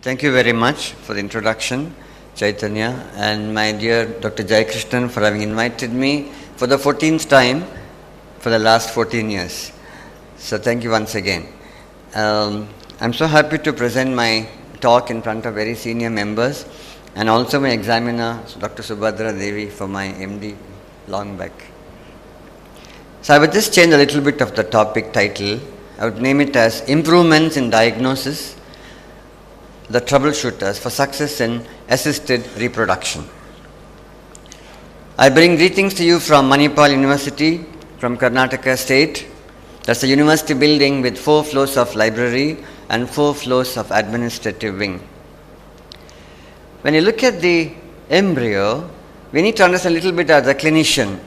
Thank you very much for the introduction, Chaitanya, and my dear Dr. Jayakrishnan for having invited me for the 14th time for the last 14 years. So thank you once again. I'm so happy to present my talk in front of very senior members and also my examiner, Dr. Subhadra Devi, for my MD long back. So I would just change a little bit of the topic title. I would name it as Improvements in Diagnosis, the Troubleshooters for Success in Assisted Reproduction. I bring greetings to you from Manipal University, from Karnataka State. That's a university building with 4 floors of library and 4 floors of administrative wing. When you look at the embryo, we need to understand a little bit as a clinician.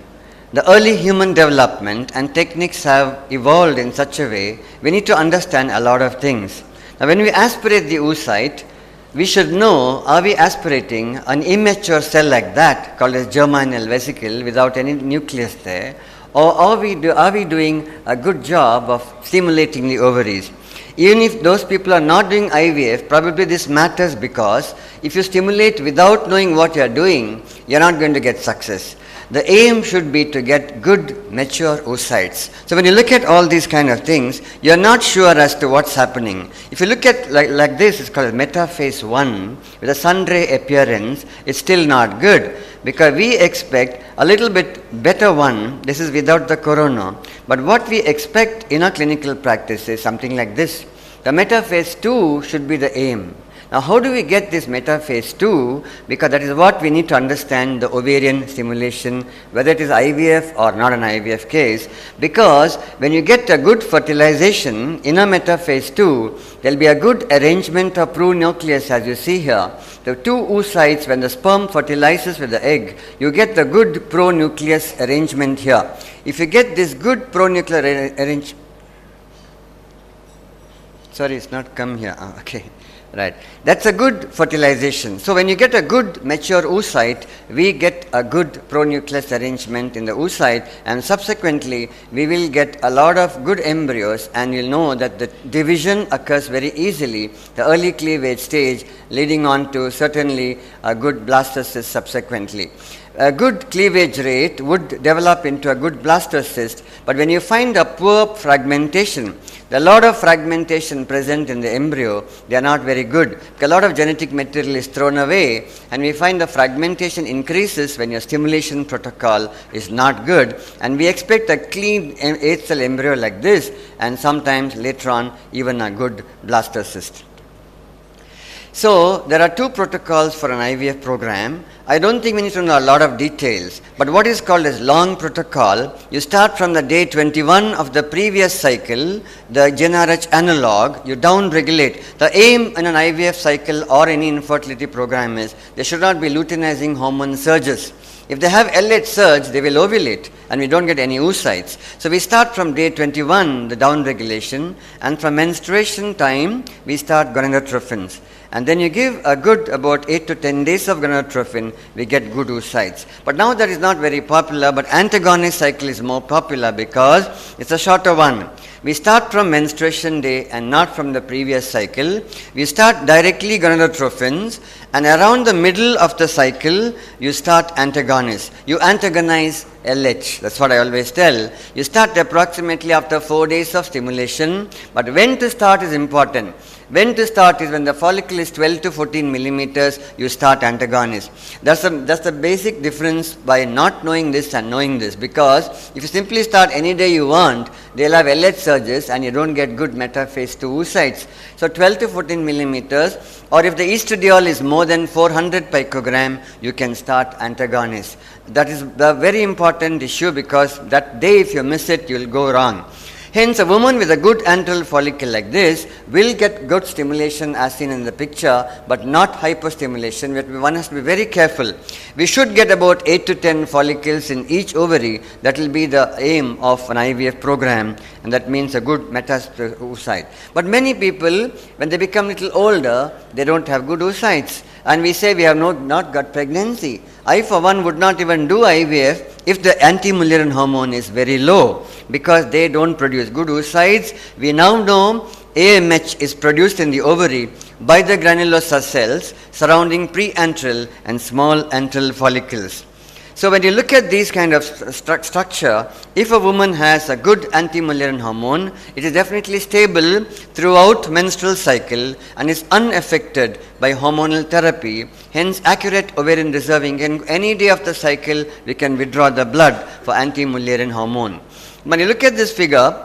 The early human development and techniques have evolved in such a way, we need to understand a lot of things. Now, when we aspirate the oocyte, we should know, are we aspirating an immature cell like that, called as germinal vesicle, without any nucleus there, or are we doing a good job of stimulating the ovaries? Even if those people are not doing IVF, probably this matters because if you stimulate without knowing what you are doing, you are not going to get success. The aim should be to get good, mature oocytes. So when you look at all these kind of things, you are not sure as to what's happening. If you look at like this, it's called metaphase 1, with a sun-ray appearance, it's still not good. Because we expect a little bit better one, this is without the corona. But what we expect in our clinical practice is something like this. The metaphase 2 should be the aim. Now, how do we get this metaphase 2? Because that is what we need to understand the ovarian stimulation, whether it is IVF or not an IVF case. Because when you get a good fertilization in a metaphase 2, there will be a good arrangement of pronucleus as you see here. The 2 oocytes, when the sperm fertilizes with the egg, you get the good pronucleus arrangement here. If you get this good pronuclear arrangement, sorry, it's not come here. Okay. Right. That's a good fertilization. So when you get a good mature oocyte, we get a good pronucleus arrangement in the oocyte, and subsequently we will get a lot of good embryos, and you'll know that the division occurs very easily, the early cleavage stage leading on to certainly a good blastocyst subsequently. A good cleavage rate would develop into a good blastocyst, but when you find a poor fragmentation, a lot of fragmentation present in the embryo, they are not very good. A lot of genetic material is thrown away, and we find the fragmentation increases when your stimulation protocol is not good, and we expect a clean 8-cell embryo like this, and sometimes later on even a good blastocyst. So, there are 2 protocols for an IVF program. I don't think we need to know a lot of details, but what is called as long protocol, you start from the day 21 of the previous cycle, the GnRH analog, you down-regulate. The aim in an IVF cycle or any infertility program is, there should not be luteinizing hormone surges. If they have LH surge, they will ovulate and we don't get any oocytes. So we start from day 21, the down-regulation, and from menstruation time, we start gonadotrophins. And then you give a good about 8 to 10 days of gonadotrophin, we get good oocytes. But now that is not very popular, but antagonist cycle is more popular because it's a shorter one. We start from menstruation day and not from the previous cycle. We start directly gonadotrophins, and around the middle of the cycle, you start antagonists. You antagonize LH. That's what I always tell. You start approximately after 4 days of stimulation, but when to start is important. When to start is when the follicle is 12 to 14 millimeters, you start antagonist. That's the basic difference by not knowing this and knowing this, because if you simply start any day you want, they'll have LH surges and you don't get good metaphase 2 oocytes. So 12 to 14 millimeters, or if the estradiol is more than 400 picogram, you can start antagonist. That is the very important issue, because that day if you miss it, you'll go wrong. Hence, a woman with a good antral follicle like this will get good stimulation as seen in the picture, but not hyperstimulation. One has to be very careful. We should get about 8 to 10 follicles in each ovary. That will be the aim of an IVF program, and that means a good metastasis oocyte. But many people, when they become a little older, they don't have good oocytes. And we say we have not got pregnancy. I, for one, would not even do IVF if the anti-Mullerian hormone is very low, because they don't produce good oocytes. We now know AMH is produced in the ovary by the granulosa cells surrounding preantral and small antral follicles. So when you look at these kind of structure, if a woman has a good anti-Mullerian hormone, it is definitely stable throughout menstrual cycle and is unaffected by hormonal therapy. Hence, accurate ovarian reserving, and any day of the cycle we can withdraw the blood for anti-Mullerian hormone. When you look at this figure,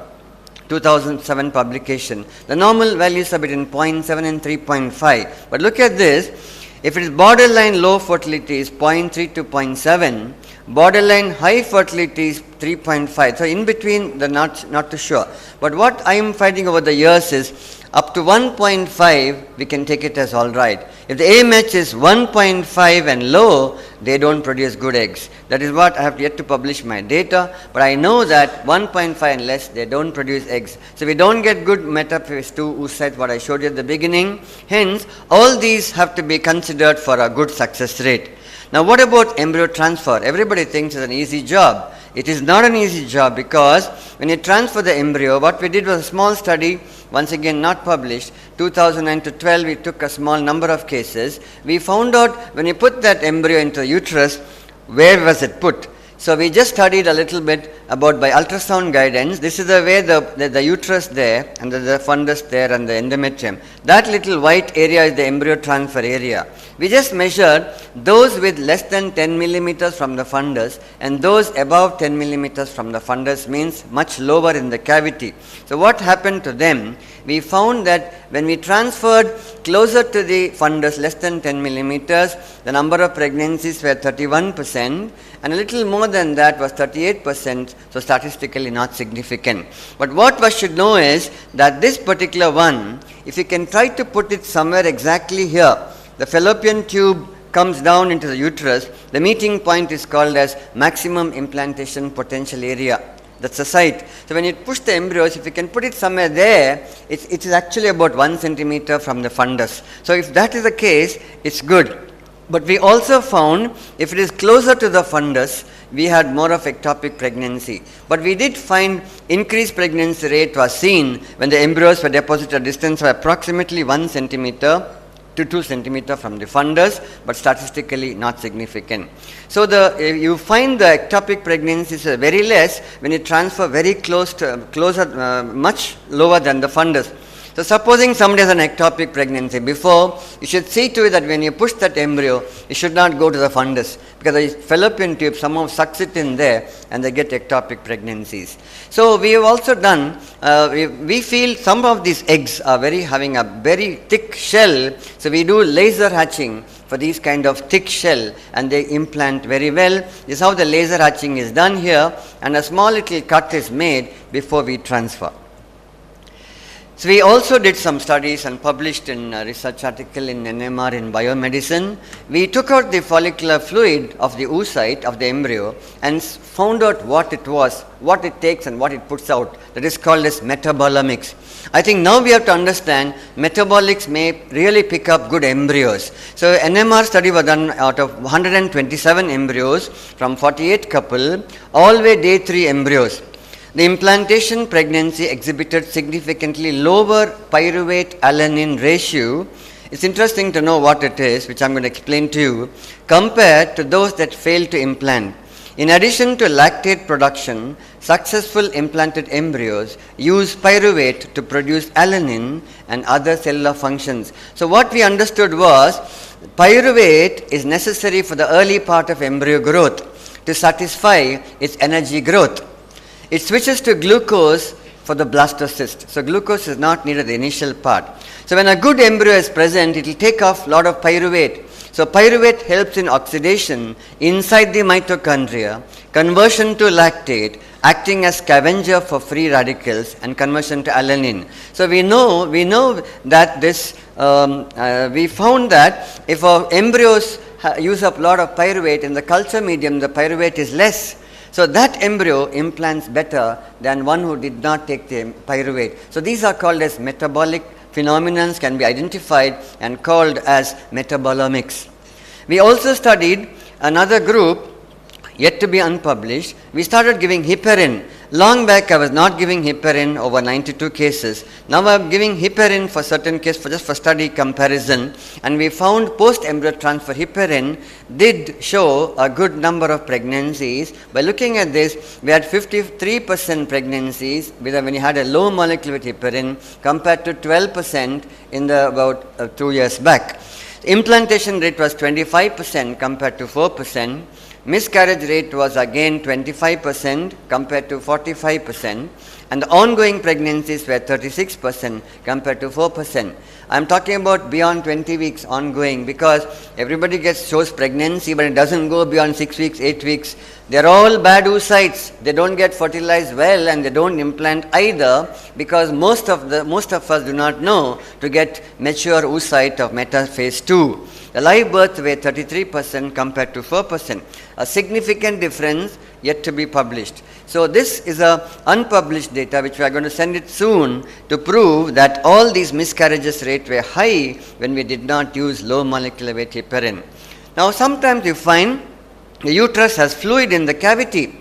2007 publication, the normal values are between 0.7 and 3.5. But look at this. If it is borderline low fertility is 0.3 to 0.7, borderline high fertility is 3.5. So in between the not too sure. But what I am finding over the years is up to 1.5 we can take it as all right. If the AMH is 1.5 and low, they don't produce good eggs. That is what I have yet to publish my data, but I know that 1.5 and less, they don't produce eggs. So we don't get good metaphase 2 oocyte, what I showed you at the beginning. Hence, all these have to be considered for a good success rate. Now what about embryo transfer? Everybody thinks it's an easy job. It is not an easy job, because when you transfer the embryo, what we did was a small study, once again not published, 2009 to 12, we took a small number of cases. We found out when you put that embryo into the uterus, where was it put? So we just studied a little bit about by ultrasound guidance. This is the way the uterus there, and the fundus there, and the endometrium. That little white area is the embryo transfer area. We just measured those with less than 10 millimeters from the fundus, and those above 10 millimeters from the fundus, means much lower in the cavity. So what happened to them? We found that when we transferred closer to the fundus, less than 10 millimeters, the number of pregnancies were 31%, and a little more than that was 38%, so statistically not significant. But what one should know is that this particular one, if you can try to put it somewhere exactly here, the fallopian tube comes down into the uterus, the meeting point is called as maximum implantation potential area. That's the site. So when you push the embryos, if you can put it somewhere there, it is actually about 1 centimeter from the fundus. So if that is the case, it's good. But we also found if it is closer to the fundus, we had more of ectopic pregnancy. But we did find increased pregnancy rate was seen when the embryos were deposited at a distance of approximately 1 centimeter to 2 centimeter from the fundus, but statistically not significant. So you find the ectopic pregnancies are very less when you transfer very closer, much lower than the fundus. So supposing somebody has an ectopic pregnancy before, you should see to it that when you push that embryo, it should not go to the fundus, because the fallopian tube somehow sucks it in there and they get ectopic pregnancies. So we have also done, we feel some of these eggs are having a very thick shell, so we do laser hatching for these kind of thick shell, and they implant very well. This is how the laser hatching is done here, and a small little cut is made before we transfer. So we also did some studies and published in a research article in NMR in Biomedicine. We took out the follicular fluid of the oocyte of the embryo and found out what it was, what it takes and what it puts out. That is called as metabolomics. I think now we have to understand metabolics may really pick up good embryos. So NMR study was done out of 127 embryos from 48 couple, all the way day 3 embryos. The implantation pregnancy exhibited significantly lower pyruvate alanine ratio. It's interesting to know what it is, which I'm going to explain to you, compared to those that failed to implant. In addition to lactate production, successful implanted embryos use pyruvate to produce alanine and other cellular functions. So what we understood was pyruvate is necessary for the early part of embryo growth to satisfy its energy growth. It switches to glucose for the blastocyst. So glucose is not needed the initial part. So when a good embryo is present, it will take off a lot of pyruvate. So pyruvate helps in oxidation inside the mitochondria, conversion to lactate, acting as scavenger for free radicals, and conversion to alanine. So we know that this, we found that if our embryos use up a lot of pyruvate, in the culture medium the pyruvate is less. So that embryo implants better than one who did not take the pyruvate. So these are called as metabolic phenomena, can be identified and called as metabolomics. We also studied another group, yet to be unpublished. We started giving heparin Long back I was not giving heparin over 92 cases. Now I am giving heparin for certain cases just for study comparison, and we found post-embryo transfer heparin did show a good number of pregnancies. By looking at this, we had 53% pregnancies when you had a low molecular weight heparin compared to 12% in the about 2 years back. Implantation rate was 25% compared to 4%. Miscarriage rate was again 25% compared to 45%, and the ongoing pregnancies were 36% compared to 4%. I am talking about beyond 20 weeks ongoing, because everybody shows pregnancy but it doesn't go beyond 6 weeks, 8 weeks. They are all bad oocytes. They don't get fertilized well and they don't implant either, because most of us do not know to get mature oocyte of metaphase 2. The live births were 33% compared to 4%. A significant difference yet to be published. So this is a unpublished data which we are going to send it soon to prove that all these miscarriages rate were high when we did not use low molecular weight heparin. Now sometimes you find the uterus has fluid in the cavity.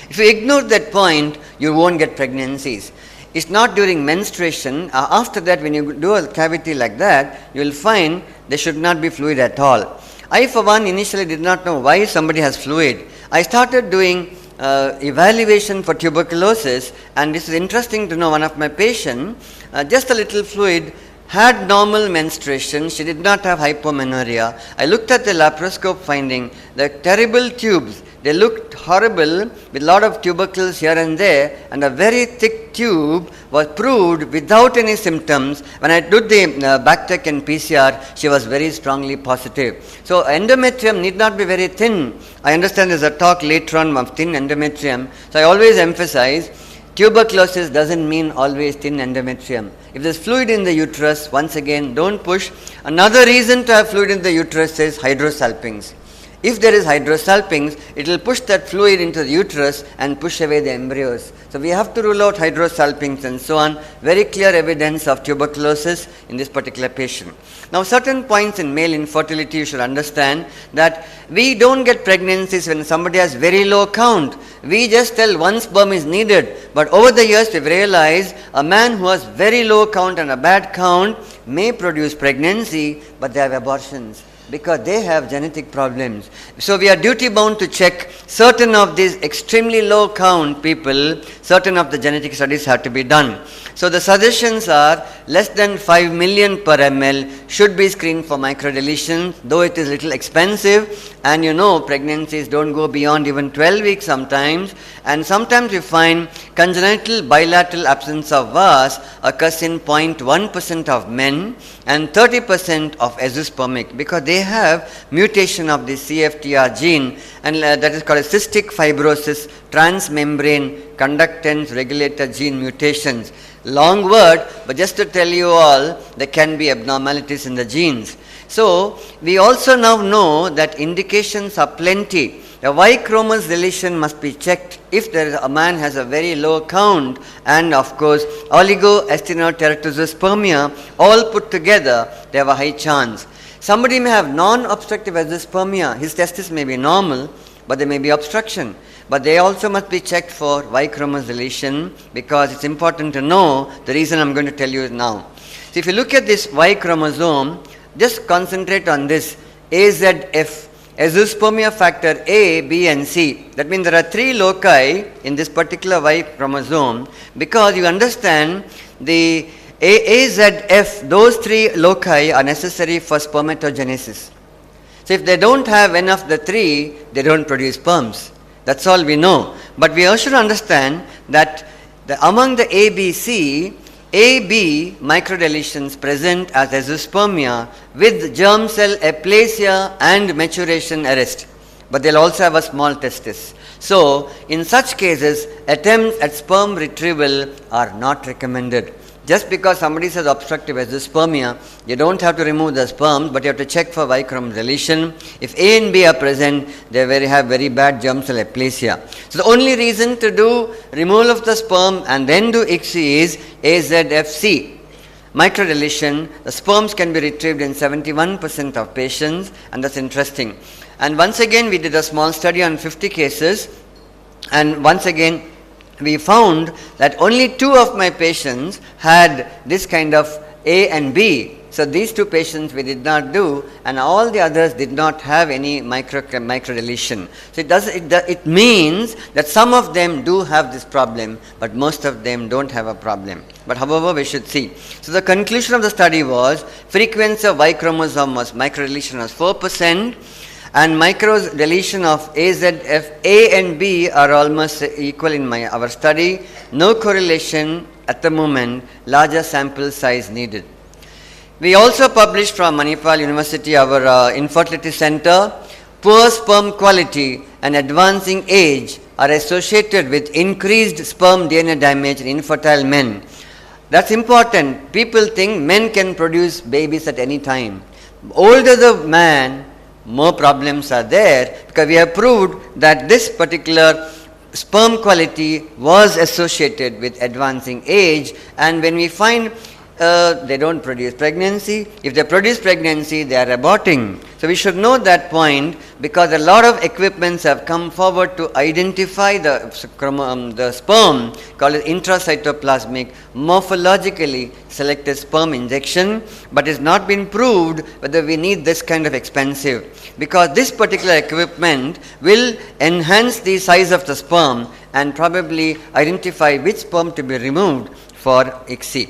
If you ignore that point, you won't get pregnancies. It's not during menstruation. After that, when you do a cavity like that, you will find there should not be fluid at all. I, for one, initially did not know why somebody has fluid. I started doing evaluation for tuberculosis, and this is interesting to know. One of my patients, just a little fluid, had normal menstruation. She did not have hypomenorrhea. I looked at the laparoscope finding the terrible tubes. They looked horrible with a lot of tubercles here and there, and a very thick tube was proved without any symptoms. When I did the BACTEC and PCR, she was very strongly positive. So endometrium need not be very thin. I understand there's a talk later on of thin endometrium. So I always emphasize, tuberculosis doesn't mean always thin endometrium. If there's fluid in the uterus, once again, don't push. Another reason to have fluid in the uterus is hydrosalpinx. If there is hydrosalpinx, it will push that fluid into the uterus and push away the embryos. So we have to rule out hydrosalpinx and so on. Very clear evidence of tuberculosis in this particular patient. Now certain points in male infertility you should understand, that we don't get pregnancies when somebody has very low count. We just tell one sperm is needed. But over the years we've realized a man who has very low count and a bad count may produce pregnancy, but they have abortions, because they have genetic problems. So we are duty bound to check certain of these extremely low count people. Certain of the genetic studies have to be done. So the suggestions are less than 5 million per ml should be screened for microdeletion, though it is little expensive, and you know pregnancies don't go beyond even 12 weeks sometimes, and sometimes we find congenital bilateral absence of vas occurs in 0.1% of men and 30% of azoospermic, because they have mutation of the CFTR gene, and that is called a cystic fibrosis transmembrane conductance regulator gene mutations. Long word, but just to tell you all, there can be abnormalities in the genes. So we also now know that indications are plenty. The Y chromosome deletion must be checked if there is a man has a very low count, and of course oligoasteroteratospermia, all put together they have a high chance. Somebody may have non-obstructive azoospermia. His testis may be normal, but there may be obstruction. But they also must be checked for Y chromosome deletion, because it's important to know the reason I'm going to tell you now. So if you look at this Y chromosome, just concentrate on this AZF, azoospermia factor A, B and C. That means there are 3 loci in this particular Y chromosome, because you understand the AZF, those 3 loci are necessary for spermatogenesis. So if they don't have enough of the 3, they don't produce sperms. That's all we know. But we also should understand that among the ABC, AB microdeletions present as azoospermia with germ cell aplasia and maturation arrest. But they'll also have a small testis. So in such cases, attempts at sperm retrieval are not recommended. Just because somebody says obstructive azoospermia, you don't have to remove the sperm, but you have to check for Y chromosome deletion. If A and B are present, they have very bad germ cell aplasia. So the only reason to do removal of the sperm and then do ICSI is AZFC. Microdeletion, the sperms can be retrieved in 71% of patients, and that's interesting. And once again, we did a small study on 50 cases, and once again, we found that only 2 of my patients had this kind of A and B. So these 2 patients we did not do, and all the others did not have any microdeletion. So it means that some of them do have this problem, but most of them don't have a problem. But however, we should see. So the conclusion of the study was frequency of Y chromosome was microdeletion was 4%. And microdeletion of AZF A and B are almost equal in our study. No correlation at the moment, larger sample size needed. We also published from Manipal University, our infertility center, poor sperm quality and advancing age are associated with increased sperm DNA damage in infertile men. That's important. People think men can produce babies at any time. Older the man, more problems are there, because we have proved that this particular sperm quality was associated with advancing age, and when we find they don't produce pregnancy, if they produce pregnancy, they are aborting. So we should know that point, because a lot of equipments have come forward to identify the sperm, called intracytoplasmic morphologically selected sperm injection, but it's not been proved whether we need this kind of expensive, because this particular equipment will enhance the size of the sperm and probably identify which sperm to be removed for ICSI.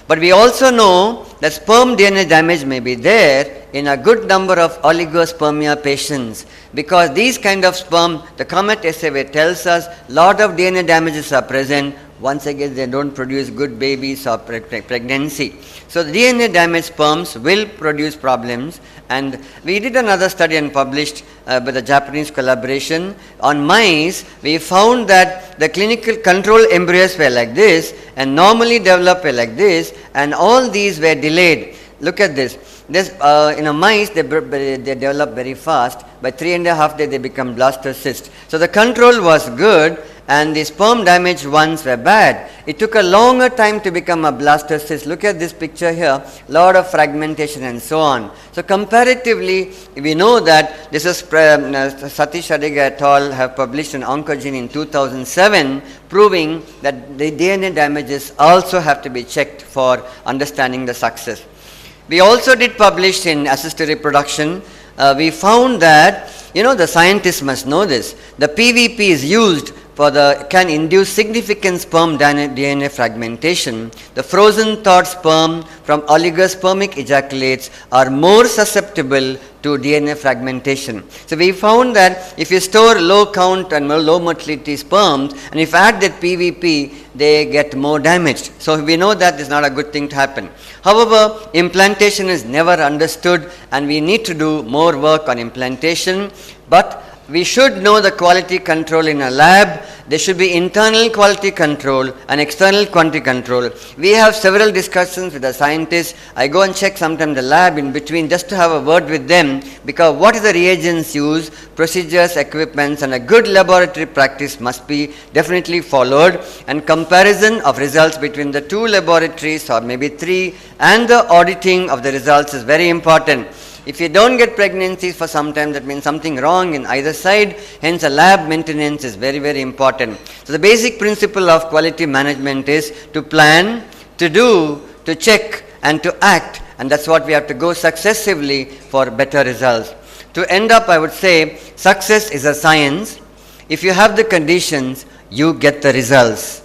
But we also know that sperm DNA damage may be there in a good number of oligospermia patients, because these kind of sperm, the COMET assay tells us lot of DNA damages are present. Once again, they don't produce good babies or pregnancy. So the DNA damaged sperms will produce problems, and we did another study and published with the Japanese collaboration on mice. We found that the clinical control embryos were like this and normally develop were like this, and all these were delayed. Look at this. In a mice, they develop very fast. By 3.5 days, they become blastocysts. So the control was good, and the sperm damaged ones were bad. It took a longer time to become a blastocyst. Look at this picture here, lot of fragmentation and so on. So comparatively, we know that this is Satish Adiga et al. Have published an oncogene in 2007, proving that the DNA damages also have to be checked for understanding the success. We also did publish in assisted reproduction. We found that, the scientists must know this, the PVP is used can induce significant sperm DNA fragmentation. The frozen thawed sperm from oligospermic ejaculates are more susceptible to DNA fragmentation. So we found that if you store low count and low motility sperms, and if you add that PVP, they get more damaged. So we know that is not a good thing to happen. However, implantation is never understood, and we need to do more work on implantation. But we should know the quality control in a lab. There should be internal quality control and external quality control. We have several discussions with the scientists. I go and check sometimes the lab in between just to have a word with them, because what is the reagents used, procedures, equipments, and a good laboratory practice must be definitely followed, and comparison of results between the 2 laboratories or maybe 3 and the auditing of the results is very important. If you don't get pregnancies for some time, that means something wrong in either side. Hence, a lab maintenance is very, very important. So the basic principle of quality management is to plan, to do, to check, and to act. And that's what we have to go successively for better results. To end up, I would say, success is a science. If you have the conditions, you get the results.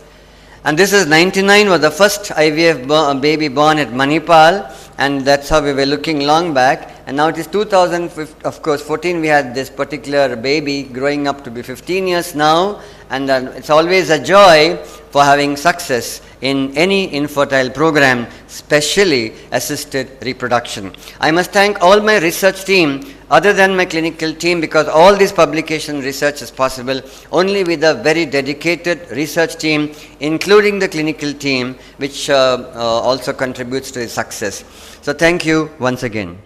And this is 99 was the first IVF baby born at Manipal, and that's how we were looking long back. And now it is 2014, we had this particular baby growing up to be 15 years now, and it's always a joy for having success in any infertile program, especially assisted reproduction. I must thank all my research team other than my clinical team, because all this publication research is possible only with a very dedicated research team, including the clinical team, which also contributes to the success. So thank you once again.